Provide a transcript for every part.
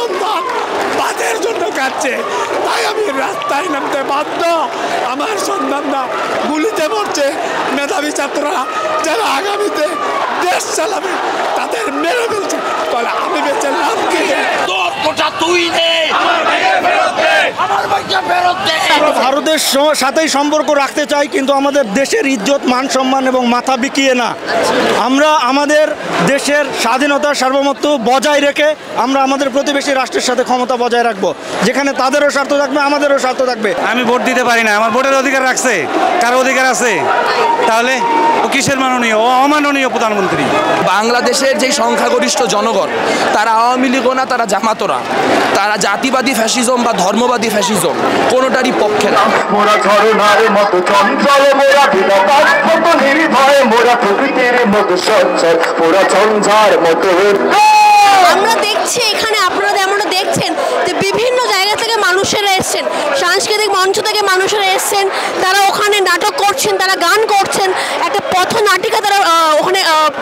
সন্তান ভাতের জন্য কাঁদছে, তাই আমি রাস্তায় নামতে বাধ্য। আমার সন্তানরা গুলিতে মরছে, মেধাবী ছাত্ররা যারা আগামীতে দেশ চালাবে তাদের মেরে ফেলছে, তাহলে আমি বেঁচে লাভ কি? ভারতের সাথেই সম্পর্ক রাখতে চাই, কিন্তু আমাদের দেশের ইজ্জত মান সম্মান এবং মাথা বিকিয়ে না। আমরা আমাদের দেশের স্বাধীনতা সার্বভৌমত্ব বজায় রেখে আমরা আমাদের প্রতিবেশী রাষ্ট্রের সাথে ক্ষমতা বজায় রাখবো, যেখানে তাদেরও স্বার্থ থাকবে আমাদেরও স্বার্থ থাকবে। আমি ভোট দিতে পারি না, আমার ভোটের অধিকার রাখছে, কারো অধিকার আছে? তাহলে ও কিসের মাননীয়? ও অমাননীয় প্রধানমন্ত্রী। বাংলাদেশের যে সংখ্যাগরিষ্ঠ জনগণ তারা আওয়ামী লীগও না, তারা জামাতরা, তারা জাতিবাদী ফ্যাসিজম বা ধর্মবাদী ফ্যাসিজম কোনোটারই পক্ষে না। মোরা ঝরনার মতো চঞ্চল, মোরা বিধাতার মতো নির্ভয়, মোরা প্রকৃতির মতো সচ্ছল, মোরা ঝঞ্ঝার মতো। আমরা দেখছি এখানে, আপনারা যেমনটা দেখছেন যে বিভিন্ন জায়গা থেকে মানুষেরা এসছেন, সাংস্কৃতিক মঞ্চ থেকে মানুষেরা এসছেন, তারা ওখানে নাটক করছেন, তারা গান করছেন, একটা পথনাটিকা তারা ওখানে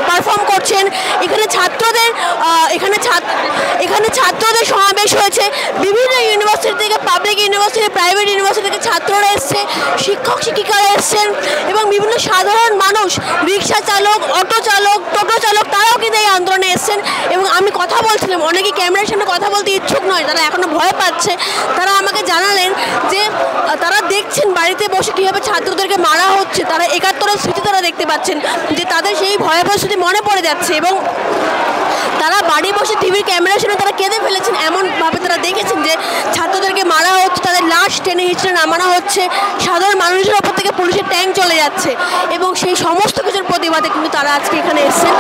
পারফর্ম করছেন। এখানে ছাত্রদের সমাবেশ হয়েছে, বিভিন্ন ইউনিভার্সিটি থেকে, পাবলিক ইউনিভার্সিটি, প্রাইভেট ইউনিভার্সিটি থেকে ছাত্ররা এসছে, শিক্ষক শিক্ষিকারা এসছেন এবং বিভিন্ন সাধারণ মানুষ, রিক্সা চালক, অটো চালক, টোটো চালক, তারাও কিন্তু এই আন্দোলনে এসছেন। এবং আমি কথা বলছিলাম, অনেকেই ক্যামেরার সামনে কথা বলতে ইচ্ছুক নয়, তারা এখনো ভয় পাচ্ছে। তারা আমাকে জানালেন যে তারা দেখছেন বাড়িতে বসে কীভাবে ছাত্রদেরকে মারা হচ্ছে, তারা ৭১-এর স্মৃতি তারা দেখতে পাচ্ছেন, যে তাদের সেই ভয়াবহ স্মৃতি মনে পড়ে যাচ্ছে এবং তারা বাড়ি বসে টিভির ক্যামেরার সামনে তারা কেঁদে ফেলেছেন। এমনভাবে তারা দেখেছেন যে ছাত্রদেরকে মারা হচ্ছে, তাদের লাশ টেনে হিঁচড়ে নামানো হচ্ছে, সাধারণ মানুষের ওপর থেকে পুলিশের ট্যাঙ্ক চলে যাচ্ছে এবং সেই সমস্ত কিছুর প্রতিবাদে কিন্তু তারা আজকে এখানে এসেছেন।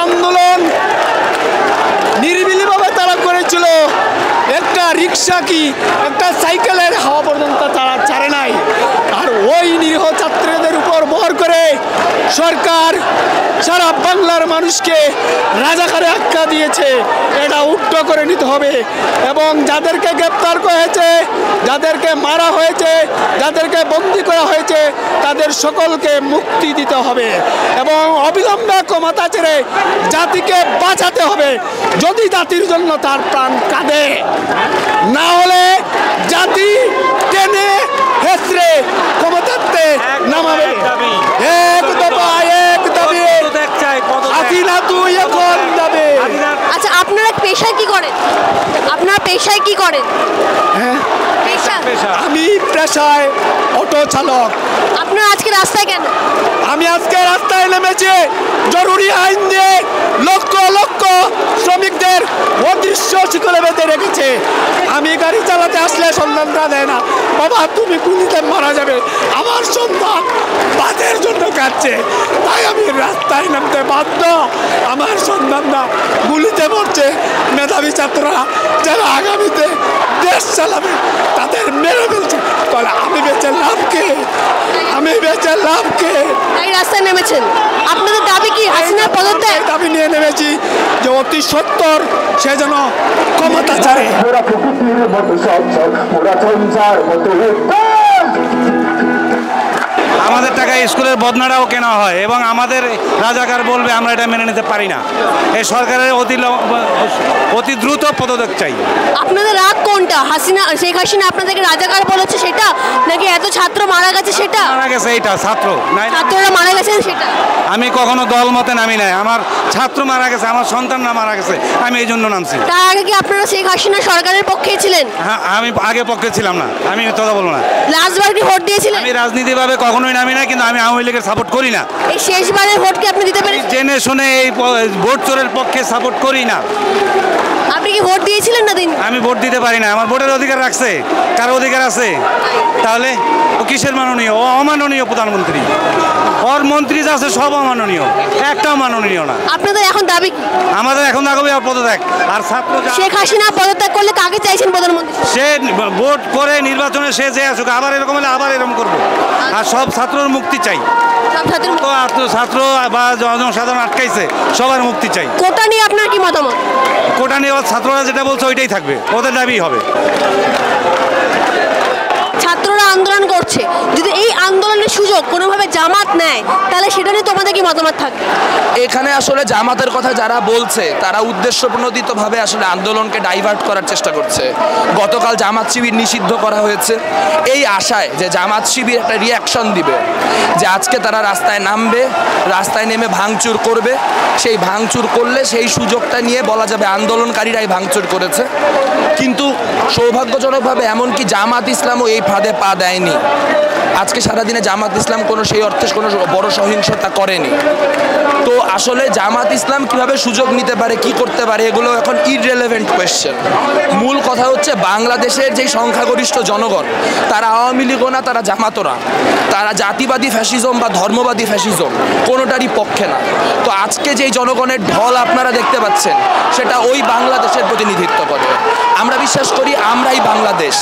আন্দোলন নিরিবিলিভাবে তারা করেছিল, একটা রিক্সা কি একটা সাইকেলের হাওয়া পর্যন্ত তারা ছাড়ে নাই। আর ওই নিরীহ ছাত্রদের উপর ভর করে সরকার সারা বাংলার মানুষকে রাজাকারে আখ্যা দিয়েছে। এটা উল্টো করে নিতে হবে এবং যাদেরকে গ্রেপ্তার করা হয়েছে, যাদেরকে মারা হয়েছে, যাদেরকে বন্দী করা হয়েছে, তাদের সকলকে মুক্তি দিতে হবে এবং অবিলম্বে ক্ষমতা ছেড়ে জাতিকে বাঁচাতে হবে। যদি জাতির জন্য তার প্রাণ কাঁদে, না হলে জাতি টেনে হেসড়ে ক্ষমতাতে নামাবে। এক দফা এক দাবি, হাসিনা তুই এখন যাবে। আচ্ছা, আপনারা পেশায় কি করেন? আপনারা পেশায় কি করেন? হ্যাঁ, পেশা? আমি পেশায় অটো চালক। আপনারা আজকে রাস্তায় কেন? আমি আজকে রাস্তায় নেমেছি জরুরি আইন দিয়ে লক্ষ লক্ষ শ্রমিকদের অদৃশ্য শিকলে বেঁধে রেখেছে। আমি গাড়ি চালাতে আসলে সন্তানরা দেয় না, বাবা তুমি গুলিতে মারা যাবে। আমার সন্তান ভাতের জন্য কাঁদছে, তাই আমি রাস্তায় নামতে বাধ্য। আমার সন্তানরা গুলিতে মরছে, মেধাবী ছাত্ররা যারা আগামীতে দেশ চালাবে তাদের মেরে ফেলছে, তাহলে আমি বেঁচে লাভ কে? আমি বেঁচে লাভ কে? এই রাস্তায় নেমেছেন, আপনাদের দাবি কি? হাসিনার পদত্যাগ দাবি নিয়ে নেমেছি যে অতি সত্বর সে যেন ক্ষমতা ছাড়ে। মোরা প্রকৃতির মতো সচ্ছল, মোরা ঝঞ্ঝার মতো। আমাদের টাকায় স্কুলের বদনাটাও কেনা হয় এবং আমাদের রাজাকার বলবে, আমরা এটা মেনে নিতে পারি না। এই সরকারের অতি দ্রুত পদত্যাগ চাই। আপনাদের রাগ কোনটা? শেখ হাসিনা আপনাদেরকে রাজাকার বলেছে সেটা, নাকি এত ছাত্র মারা গেছে সেটা? মারা গেছে এইটা, ছাত্ররা মারা গেছেন সেটা? আমি কখনো দল মতে নামি নাই, আমার ছাত্র মারা গেছে, আমার সন্তানরা মারা গেছে, আমি এই জন্য নামছি। তার আগে কি আপনারা শেখ হাসিনা সরকারের পক্ষে ছিলেন? হ্যাঁ, আমি আগে পক্ষে ছিলাম না, আমি কথা বলবো না। লাস্টবার কি ভোট দিয়েছিলেন? আমি রাজনীতিভাবে কখনোই নামি না, কিন্তু আমি আওয়ামী লীগের সাপোর্ট করি না। এই শেষবারের ভোট কি আপনি দিতে পেরেছেন? জেনে শুনে এই ভোট চোরের পক্ষে সাপোর্ট করি না। আপনি কি ভোট দিয়েছিলেন না? দিন। আমি ভোট দিতে পারি না, আমার ভোটের অধিকার রাখছে, কারো অধিকার আছে? তাহলে ও কিসের মাননীয়? ও অমাননীয় প্রধানমন্ত্রী। ওর মন্ত্রী যা আছে সব অমাননীয়, একটাও মাননীয় না। আপনাদের এখন দাবি কি? আমাদের এখন দাবি পদত্যাগ। আর ছাত্র শেখ হাসিনা পদত্যাগ করলে কাকে চাইছেন প্রধানমন্ত্রী? সে ভোট করে নির্বাচনে সে যে আসুক, আবার এরকম হলে আবার এরকম করবো। আর সব ছাত্রর মুক্তি চাই। ছাত্র বা জনসাধারণ আটকাইছে, সবার মুক্তি চাই। কোটা নিয়ে আপনার কি মতামত? কোটা নিয়ে ছাত্ররা যেটা বলছে ওইটাই থাকবে, ওদের দাবি হবে। ছাত্ররা আন্দোলন করছে, যদি এই আন্দোলনের সুযোগ কোনোভাবে জামাত নেয় তাহলে সেটা নিয়ে তোমাদের কি মতামত থাকবে? এখানে আসলে জামাতের কথা যারা বলছে তারা উদ্দেশ্যপ্রণোদিতভাবে আসলে আন্দোলনকে ডাইভার্ট করার চেষ্টা করছে। গতকাল জামাত শিবির নিষিদ্ধ করা হয়েছে এই আশায় যে জামাত শিবির একটা রিয়াকশন দিবে, যে আজকে তারা রাস্তায় নামবে, রাস্তায় নেমে ভাঙচুর করবে, সেই ভাঙচুর করলে সেই সুযোগটা নিয়ে বলা যাবে আন্দোলনকারীরাই ভাঙচুর করেছে। কিন্তু সৌভাগ্যজনকভাবে এমনকি জামাত ইসলামও এই ফাঁদে পা দেয়নি। আজকে সারাদিনে জামাত ইসলাম কোনো সেই অর্থে কোনো বড় সহিংসতা করেনি। তো আসলে জামাত ইসলাম কিভাবে সুযোগ নিতে পারে, কি করতে পারে, এগুলো এখন ইররিলেভেন্ট কোয়েশ্চেন। মূল কথা হচ্ছে বাংলাদেশের যেই সংখ্যাগরিষ্ঠ জনগণ তারা আওয়ামী লীগও না, তারা জামাতও না, তারা জাতিবাদী ফ্যাসিজম বা ধর্মবাদী ফ্যাসিজম কোনোটারই পক্ষে না। তো আজকে যেই জনগণের ঢল আপনারা দেখতে পাচ্ছেন সেটা ওই বাংলাদেশের প্রতিনিধিত্ব করে। আমরা বিশ্বাস করি আমরাই বাংলাদেশ।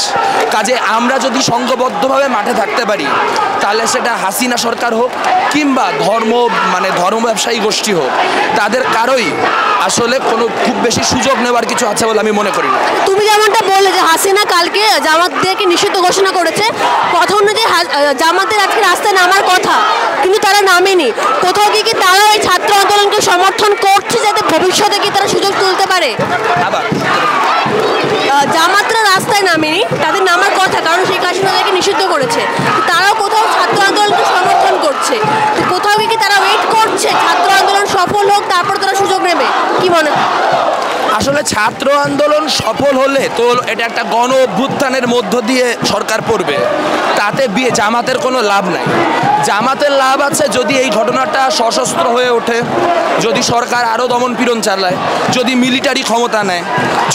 কাজে আমরা যদি সংঘবদ্ধভাবে মাঠে থাকতে পারি তাহলে সেটা হাসিনা সরকার হোক কিংবা ধর্ম ব্যবসায়ী গোষ্ঠী হোক, তাদের কারোই আসলে কোনো খুব বেশি সুযোগ নেওয়ার কিছু আছে বলে আমি মনে করি না। তুমি যেমনটা বললে যে হাসিনা কালকে জামাতদেরকে নিষিদ্ধ ঘোষণা করেছে, কথা অনুযায়ী জামাতের আজকে রাস্তায় নামার কথা, কিন্তু তারা নামেনি। কোথাও কি তারা ওই ছাত্র আন্দোলনকে সমর্থন করছে যাতে ভবিষ্যতে কি তারা সুযোগ তুলতে পারে? আবার জামাতরা রাস্তায় নামেনি, তাদের নামার কথা, কারণ শেখ হাসিনা তাদেরকে নিষিদ্ধ করেছে। তারাও কোথাও ছাত্র আন্দোলনকে সমর্থন করছে, তো কোথাও কি তারা ওয়েট করছে ছাত্র আন্দোলন সফল হোক তারপর তারা সুযোগ নেবে? কি মনে হয়? আসলে ছাত্র আন্দোলন সফল হলে তো এটা একটা গণ অভ্যুত্থানের মধ্য দিয়ে সরকার পড়বে, তাতে জামাতের কোনো লাভ নাই। জামাতের লাভ আছে যদি এই ঘটনাটা সশস্ত্র হয়ে ওঠে, যদি সরকার আরও দমনপীড়ন চালায়, যদি মিলিটারি ক্ষমতা নেয়,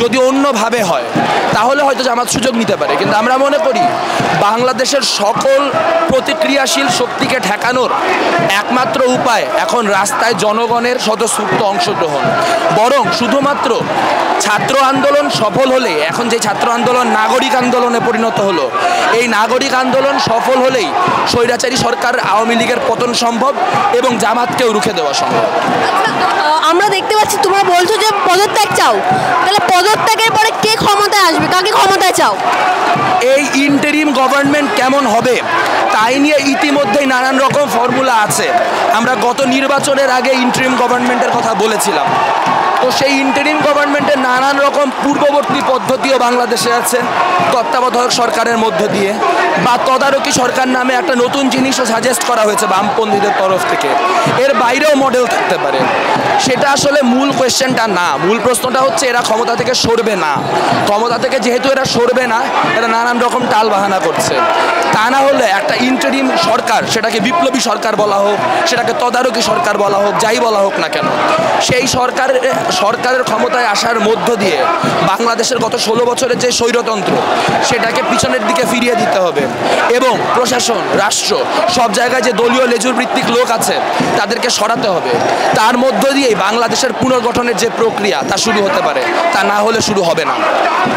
যদি অন্যভাবে হয়, তাহলে হয়তো জামাত সুযোগ নিতে পারে। কিন্তু আমরা মনে করি বাংলাদেশের সকল প্রতিক্রিয়াশীল শক্তিকে ঠেকানোর একমাত্র উপায় এখন রাস্তায় জনগণের স্বতঃস্ফূর্ত অংশগ্রহণ। বরং শুধুমাত্র ছাত্র আন্দোলন সফল হলে, এখন যে ছাত্র আন্দোলন নাগরিক আন্দোলনে পরিণত হলো, এই নাগরিক আন্দোলন সফল হলেই স্বৈরাচারী সরকার আওয়ামী লীগের পতন সম্ভব এবং জামাতকেও রুখে দেওয়া সম্ভব। আমরা দেখতে পাচ্ছি তোমরা বলছো যে পদত্যাগ চাও, তাহলে পদত্যাগের পরে কে ক্ষমতায় আসবে, কাকে ক্ষমতায় চাও? এই ইন্টারিম গভর্নমেন্ট কেমন হবে তাই নিয়ে ইতিমধ্যেই নানান রকম ফর্মুলা আছে। আমরা গত নির্বাচনের আগে ইন্টারিম গভর্নমেন্টের কথা বলেছিলাম। তো সেই ইন্টারিম গভর্নমেন্টের নানান রকম পূর্ববর্তী পদ্ধতিও বাংলাদেশে আছে, তত্ত্বাবধায়ক সরকারের মধ্য দিয়ে বা তদারকি সরকার নামে একটা নতুন জিনিসও সাজেস্ট করা হয়েছে বামপন্থীদের তরফ থেকে। এর বাইরেও মডেল থাকতে পারে। সেটা আসলে মূল কোয়েশ্চেনটা না। মূল প্রশ্নটা হচ্ছে এরা ক্ষমতা থেকে সরবে না। ক্ষমতা থেকে যেহেতু এরা সরবে না, এরা নানান রকম টাল বাহানা করছে। তা না হলে একটা ইন্টারিম সরকার, সেটাকে বিপ্লবী সরকার বলা হোক, সেটাকে তদারকি সরকার বলা হোক, যাই বলা হোক না কেন, সেই সরকারের ক্ষমতায় আসার মধ্য দিয়ে বাংলাদেশের গত 16 বছরের যে স্বৈরতন্ত্র সেটাকে পিছনের দিকে ফিরিয়ে দিতে হবে এবং প্রশাসন, রাষ্ট্র, সব জায়গায় যে দলীয় লেজুর ভিত্তিক লোক আছে তাদেরকে সরাতে হবে। তার মধ্য দিয়েই বাংলাদেশের পুনর্গঠনের যে প্রক্রিয়া তা শুরু হতে পারে, তা না হলে শুরু হবে না।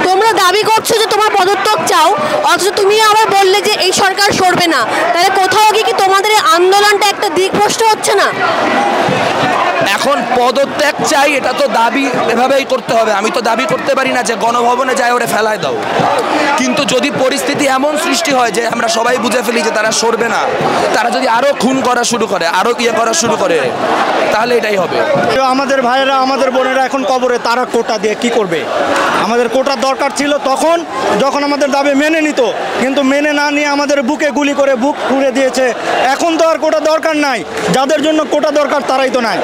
তোমরা দাবি করছো যে তোমার পদত্যাগ চাও, অথচ তুমি আবার বললে যে এই সরকার সরবে না, তাহলে কোথাও কি তোমাদের এই আন্দোলনটা একটা দিকভ্রষ্ট হচ্ছে না? এখন পদত্যাগ চাই এটা তো দাবি এভাবেই করতে হবে। আমি তো দাবি করতে পারি না যে গণভবনে যায় ওরে ফেলায় দাও। কিন্তু যদি পরিস্থিতি এমন সৃষ্টি হয় যে আমরা সবাই বুঝে ফেলি যে তারা সরবে না, তারা যদি আরও খুন করা শুরু করে, আরও করা শুরু করে, তাহলে এটাই হবে। আমাদের ভাইয়েরা, আমাদের বোনেরা এখন কবরে, তারা কোটা দিয়ে কি করবে? আমাদের কোটার দরকার ছিল তখন যখন আমাদের দাবি মেনে নিত, কিন্তু মেনে না নিয়ে আমাদের বুকে গুলি করে বুক পুড়ে দিয়েছে। এখন তো আর কোটা দরকার নাই। যাদের জন্য কোটা দরকার তারাই তো নাই।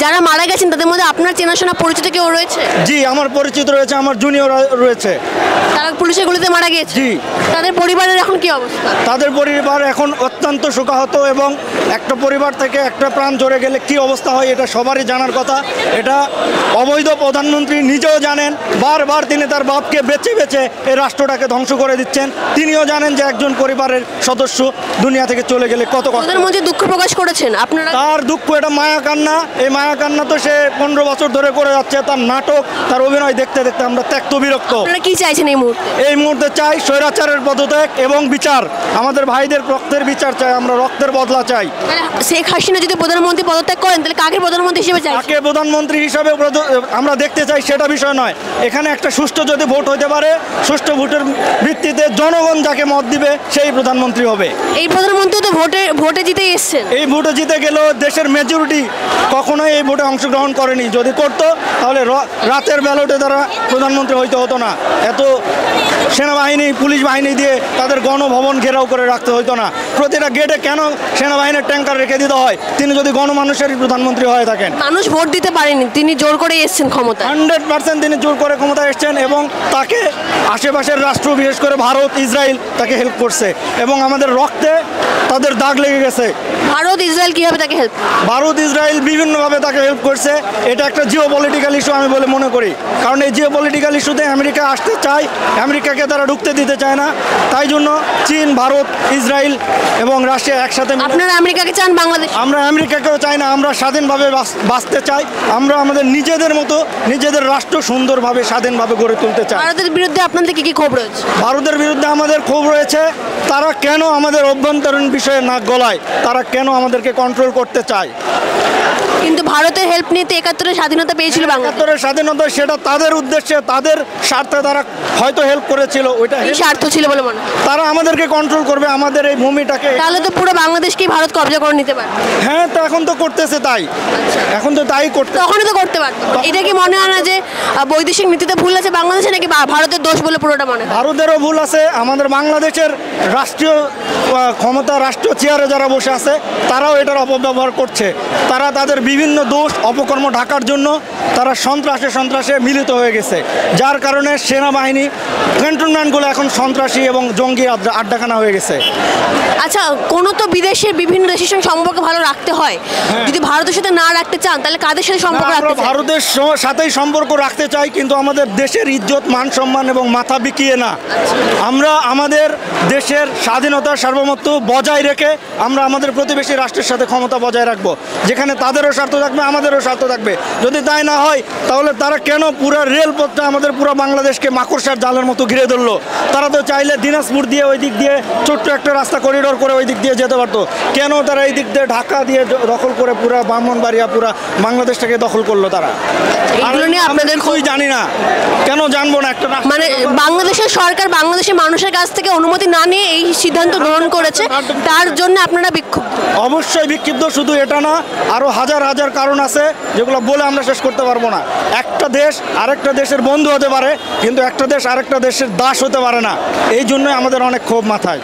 যারা মারা গেছেন তাদের মধ্যে আপনার চেনাশোনা পরিচিত কেউ রয়েছে? জি, আমার পরিচিত রয়েছে, আমার জুনিয়র রয়েছে। তারা পুলিশের গুলিতে মারা গিয়েছে? জি। তাদের পরিবারের এখন কি অবস্থা? তাদের পরিবার এখন অত্যন্ত শোকাহত, এবং একটা পরিবার থেকে একটা প্রাণ চলে গেলে কি অবস্থা হয় এটা সবারই জানার কথা। এটা অবৈধ প্রধানমন্ত্রী নিজেও জানেন। বারবার তিনি তার বাপকে বেছে বেছে এই রাষ্ট্রটাকে ধ্বংস করে দিচ্ছেন। তিনিও জানেন যে একজন পরিবারের সদস্য দুনিয়া থেকে চলে গেলে কত কষ্ট। তাদের মধ্যে দুঃখ প্রকাশ করেছেন আপনারা? তার দুঃখ, এটা মায়া কান্না এই মায়া কান্না তো সে 15 বছর ধরে করে যাচ্ছে, তার নাটক, তার অভিনয় দেখতে দেখতে আমরা ত্যক্ত বিরক্ত। আপনারা কি চাইছেন এই মুহূর্তে? এই মুহূর্তে চাই স্বৈরাচারের পদত্যাগ এবং বিচার। আমাদের ভাইদের রক্তের বিচার চাই, আমরা রক্তের বদলা চাই। তাহলে শেখ হাসিনা যদি প্রধানমন্ত্রী পদত্যাগ করেন তাহলে কাকে প্রধানমন্ত্রী হিসেবে চাই? তাকে প্রধানমন্ত্রী হিসাবে আমরা দেখতে চাই, সেটা বিষয় নয়। এখানে একটা সুষ্ঠু যদি ভোট হতে পারে, সুষ্ঠু ভোটের ভিত্তিতে জনগণ যাকে মত দিবে সেই প্রধানমন্ত্রী হবে। এই প্রধানমন্ত্রী তো ভোটে জিতেই এসছেন। এই ভোটে জিতে গেলেও দেশের মেজরিটি কখনোই এই ভোটে অংশগ্রহণ করেনি। যদি করতো তাহলে রাতের ব্যালটে তারা প্রধানমন্ত্রী হইতে হতো না, এত সেনাবাহিনী পুলিশ বাহিনী দিয়ে তাদের গণভবন ঘেরাও করে রাখতে হতো না। প্রতিটা গেটে কেন সেনাবাহিনীর ট্যাঙ্কার রেখে দিতে হয়? তিনি যদি গণমানুষেরই প্রধানমন্ত্রী হয়ে থাকেন। মানুষ ভোট দিতে পারেনি, তিনি জোর করে এসছেন ক্ষমতা। 100% তিনি জোর করে ক্ষমতায় এসছেন এবং তাকে আশেপাশের রাষ্ট্র, বিশেষ করে ভারত, ইসরায়েল তাকে হেল্প করছে এবং আমাদের রক্তে তাদের দাগ লেগে গেছে। ভারত ইসরায়েল কিভাবে তাকে হেল্প? ভারত ইসরায়েল বিভিন্নভাবে তাকে হেল্প করছে। এটা একটা জিও পলিটিক্যাল ইস্যু আমি বলে মনে করি, কারণ এই জিও পলিটিক্যাল ইস্যুতে আমেরিকা আসতে চায়, আমেরিকাকে তারা ঢুকতে দিতে চায় না। তাই জন্য চীন, ভারত, ইসরায়েল এবং রাশিয়া একসাথে আপনারা আমেরিকাকে চান বাংলাদেশ? আমরা আমেরিকাকেও চাই না, আমরা স্বাধীনভাবে বাঁচতে চাই। আমরা আমাদের নিজেদের মতো নিজেদের রাষ্ট্র সুন্দরভাবে স্বাধীনভাবে গড়ে তুলতে চাই। ভারতের বিরুদ্ধে আপনাদের কি কি ক্ষোভ রয়েছে? ভারতের বিরুদ্ধে আমাদের ক্ষোভ রয়েছে, তারা কেন আমাদের অভ্যন্তরীণ বিষয়ে নাক গলায়, তারা কেন আমাদেরকে কন্ট্রোল করতে চায়। কিন্তু ভারতের হেল্প নিয়ে তো 71-এর স্বাধীনতা পেয়েছিল বাংলাদেশ। 71-এর স্বাধীনতা সেটা তাদের উদ্দেশ্যে, তাদের স্বার্থে তারা হয়তো হেল্প করেছিল, ওইটা এই স্বার্থ ছিল বলে মনে হয়। তারা আমাদেরকে কন্ট্রোল করবে, আমাদের এই ভূমিটাকে। তাহলে তো পুরো বাংলাদেশকেই ভারত কবজা করে নিতে পারে। হ্যাঁ, তো এখন তো করতেছে তাই, এখন তো তাই করতে। তখনই তো করতে পারতো। এটা কি মনে হয় না যে বৈদেশিক নীতিতে ভুল আছে বাংলাদেশে, নাকি ভারতের দোষ বলে পুরোটা মনে হয়? ভারতেরও ভুল আছে, আমাদের বাংলাদেশের রাষ্ট্রীয় ক্ষমতা, রাষ্ট্রীয় চেয়ারে যারা বসে আছে তারাও এটার অপব্যবহার করছে। তারা তাদের বিভিন্ন দোষ অপকর্ম ঢাকার জন্য তারা সন্ত্রাসে মিলিত হয়ে গেছে, যার কারণে সেনাবাহিনী ক্যান্টনমেন্টগুলো এখন সন্ত্রাসী এবং জঙ্গি আড্ডাখানা হয়ে গেছে। আচ্ছা, কোনো তো বিদেশের বিভিন্ন দেশের সঙ্গে সম্পর্ক ভালো রাখতে হয়, যদি ভারতের সাথে না রাখতে চান তাহলে কাদের সাথে সম্পর্ক রাখতে চান? ভারতের সাথেই সম্পর্ক রাখতে চাই, কিন্তু আমাদের দেশের ইজ্জত, মান সম্মান এবং মাথা বিকিয়ে না। আমরা আমাদের দেশের স্বাধীনতা, সার্বভৌমত্ব বজায় রেখে আমরা আমাদের প্রতিবেশী রাষ্ট্রের সাথে ক্ষমতা বজায় রাখবো, যেখানে তাদেরও স্বার্থ থাকবে, আমাদেরও স্বার্থ থাকবে। যদি তাই না হয় তাহলে তারা কেন পুরো রেলপথটা আমাদের পুরো বাংলাদেশকে মাকড়সার জালের মতো ঘিরে ধরলো? তারা তো চাইলে দিনাজপুর দিয়ে ওই দিক দিয়ে ছোট্ট একটা রাস্তা করিডোর করে ওই দিক দিয়ে যেতে পারতো। কেন তারা এই দিক দিয়ে ঢাকা দিয়ে দখল করে পুরো ব্রাহ্মণবাড়িয়া, পুরো বাংলাদেশটাকে দখল করলো তারা? এগুলো নিয়ে আপনাদের কিছুই জানি না, কেন জানবো না? একটা মানে বাংলাদেশের সরকার বাংলাদেশের মানুষের কাছ থেকে অনুমতি না নিয়ে এই সিদ্ধান্ত গ্রহণ করেছে, তার জন্য আপনারা বিক্ষুব্ধ? অবশ্যই বিক্ষিপ্ত, শুধু এটা না, আরো হাজার হাজার কারণ আছে যেগুলো বলে আমরা শেষ করতে পারবো না। একটা দেশ আরেকটা দেশের বন্ধু হতে পারে, কিন্তু একটা দেশ আরেকটা দেশের দাস হতে পারে না। এই জন্যই আমাদের অনেক ক্ষোভ মাথায়।